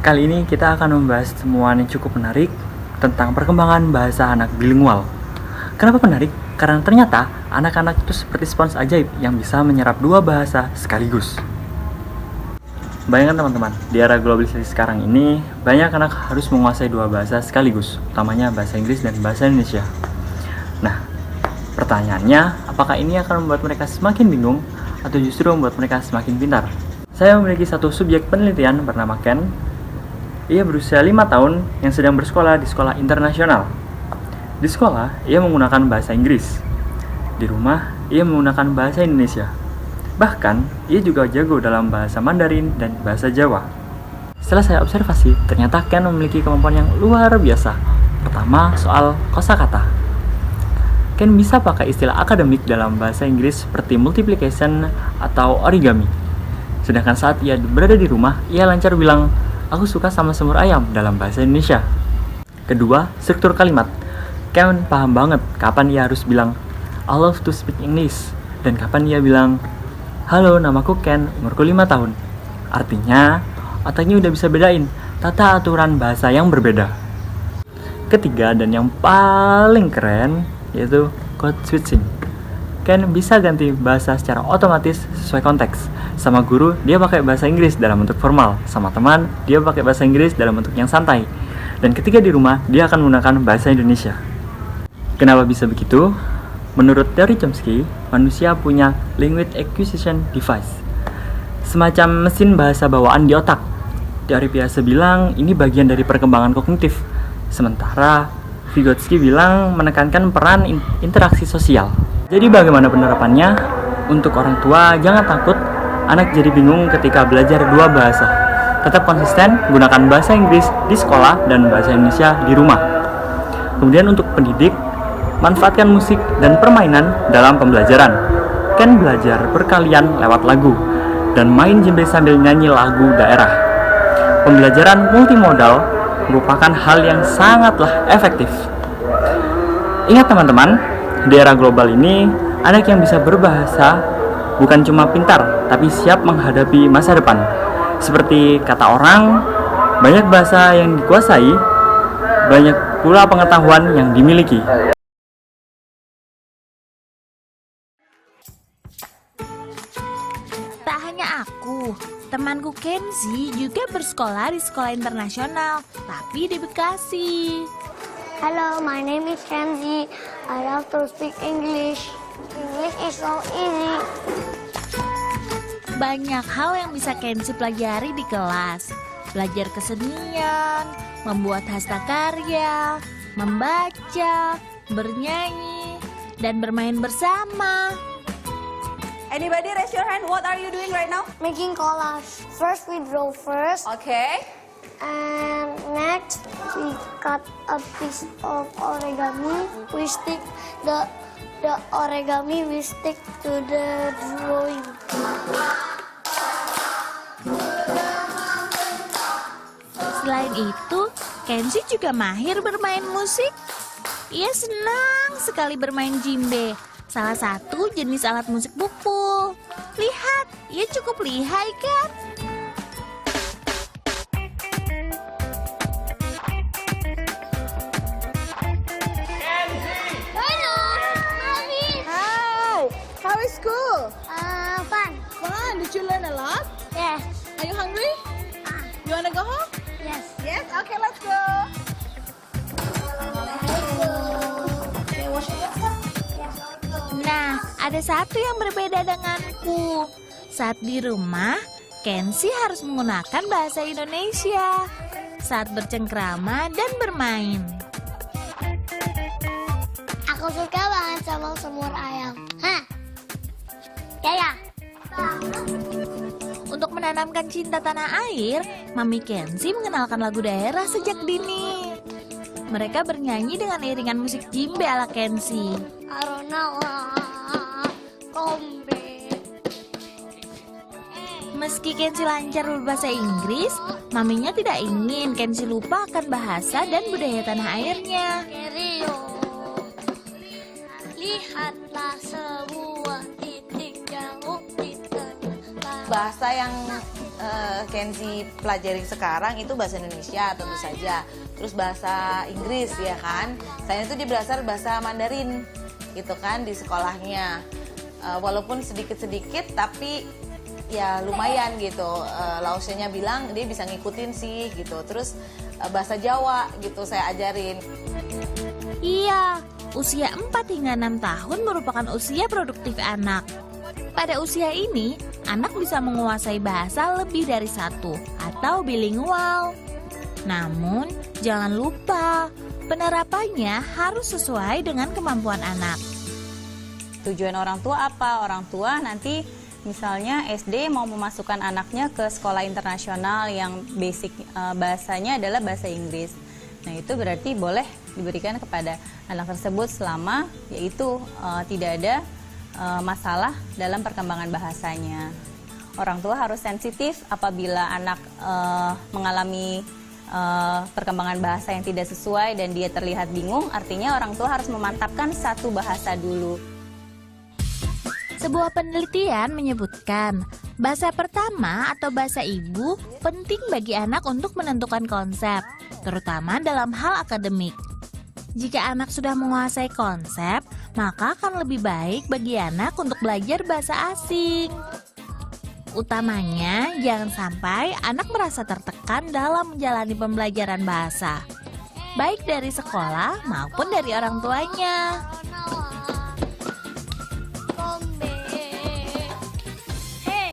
Kali ini kita akan membahas temuan yang cukup menarik tentang perkembangan bahasa anak bilingual. Kenapa menarik? Karena ternyata anak-anak itu seperti spons ajaib yang bisa menyerap dua bahasa sekaligus. Bayangkan teman-teman, di era globalisasi sekarang ini, banyak anak harus menguasai dua bahasa sekaligus, utamanya bahasa Inggris dan bahasa Indonesia. Nah, pertanyaannya, apakah ini akan membuat mereka semakin bingung atau justru membuat mereka semakin pintar? Saya memiliki satu subjek penelitian bernama Ken. Ia berusia 5 tahun yang sedang bersekolah di sekolah internasional. Di sekolah, ia menggunakan bahasa Inggris. Di rumah, ia menggunakan bahasa Indonesia. Bahkan, ia juga jago dalam bahasa Mandarin dan bahasa Jawa. Setelah saya observasi, ternyata Ken memiliki kemampuan yang luar biasa. Pertama, soal kosakata. Ken bisa pakai istilah akademik dalam bahasa Inggris seperti multiplication atau origami. Sedangkan saat ia berada di rumah, ia lancar bilang, "Aku suka sama semur ayam" dalam bahasa Indonesia. Kedua, struktur kalimat. Ken paham banget kapan ia harus bilang, "I love to speak English" dan kapan ia bilang, "Halo, namaku Ken, umurku 5 tahun." Artinya, otaknya udah bisa bedain tata aturan bahasa yang berbeda. Ketiga dan yang paling keren yaitu code switching. Ken bisa ganti bahasa secara otomatis sesuai konteks. Sama guru, dia pakai bahasa Inggris dalam bentuk formal. Sama teman, dia pakai bahasa Inggris dalam bentuk yang santai. Dan ketika di rumah, dia akan menggunakan bahasa Indonesia. Kenapa bisa begitu? Menurut teori Chomsky, manusia punya language acquisition device, semacam mesin bahasa bawaan di otak. Teori biasa bilang ini bagian dari perkembangan kognitif, sementara Vygotsky bilang menekankan peran interaksi sosial. Jadi bagaimana penerapannya? Untuk orang tua, jangan takut anak jadi bingung ketika belajar dua bahasa. Tetap konsisten, gunakan bahasa Inggris di sekolah dan bahasa Indonesia di rumah. Kemudian untuk pendidik, manfaatkan musik dan permainan dalam pembelajaran. Ken belajar berkalian lewat lagu dan main djembe sambil nyanyi lagu daerah. Pembelajaran multimodal merupakan hal yang sangatlah efektif. Ingat teman-teman, di era global ini, anak yang bisa berbahasa bukan cuma pintar, tapi siap menghadapi masa depan. Seperti kata orang, banyak bahasa yang dikuasai, banyak pula pengetahuan yang dimiliki. Tak hanya aku, temanku Kenzi juga bersekolah di sekolah internasional, tapi di Bekasi. Hello, my name is Kenzi. I love to speak English. English is so easy. Banyak hal yang bisa Kenzi pelajari di kelas. Belajar kesenian, membuat hastakarya, membaca, bernyanyi, dan bermain bersama. Anybody raise your hand? What are you doing right now? Making collage. First we draw first, Okay. and next we cut a piece of origami. We stick the origami. We stick to the drawing. Selain itu, Kenzi juga mahir bermain musik. Ia senang sekali bermain djembe, salah satu jenis alat musik pukul. Lihat, ia cukup lihai kan? Hi. How is school? Fun. Fun. Did you learn a lot? Yes. Are you hungry? You wanna go home? Yes. Yes. Okay, let's go. Okay, wash your hands. Nah, ada satu yang berbeda denganku. Saat di rumah, Kenzi harus menggunakan bahasa Indonesia saat bercengkrama dan bermain. Aku suka banget sama semur ayam. Hah? Ya. Untuk menanamkan cinta tanah air, Mami Kenzi mengenalkan lagu daerah sejak dini. Mereka bernyanyi dengan iringan musik djembe ala Kenzi. Arona kombe. Meski Kenzi lancar berbahasa Inggris, maminya tidak ingin Kenzi lupa akan bahasa dan budaya tanah airnya. Kerio. Lihatlah sebuah titik jauh di tengah. Bahasa yang Kenzi pelajari sekarang itu bahasa Indonesia tentu saja. Terus bahasa Inggris ya kan. Saya itu dia belajar bahasa Mandarin gitu kan di sekolahnya. Walaupun sedikit-sedikit tapi ya lumayan gitu. Laoshenya bilang dia bisa ngikutin sih gitu. Terus bahasa Jawa gitu saya ajarin. Iya, usia 4 hingga 6 tahun merupakan usia produktif anak. Pada usia ini, anak bisa menguasai bahasa lebih dari satu atau bilingual. Namun, jangan lupa, penerapannya harus sesuai dengan kemampuan anak. Tujuan orang tua apa? Orang tua nanti misalnya SD mau memasukkan anaknya ke sekolah internasional yang basic bahasanya adalah bahasa Inggris. Nah, itu berarti boleh diberikan kepada anak tersebut selama yaitu tidak ada masalah dalam perkembangan bahasanya. Orang tua harus sensitif apabila anak mengalami perkembangan bahasa yang tidak sesuai dan dia terlihat bingung, artinya orang tua harus memantapkan satu bahasa dulu. Sebuah penelitian menyebutkan, bahasa pertama atau bahasa ibu penting bagi anak untuk menentukan konsep, terutama dalam hal akademik. Jika anak sudah menguasai konsep, maka akan lebih baik bagi anak untuk belajar bahasa asing. Utamanya, jangan sampai anak merasa tertekan dalam menjalani pembelajaran bahasa, baik dari sekolah maupun dari orang tuanya.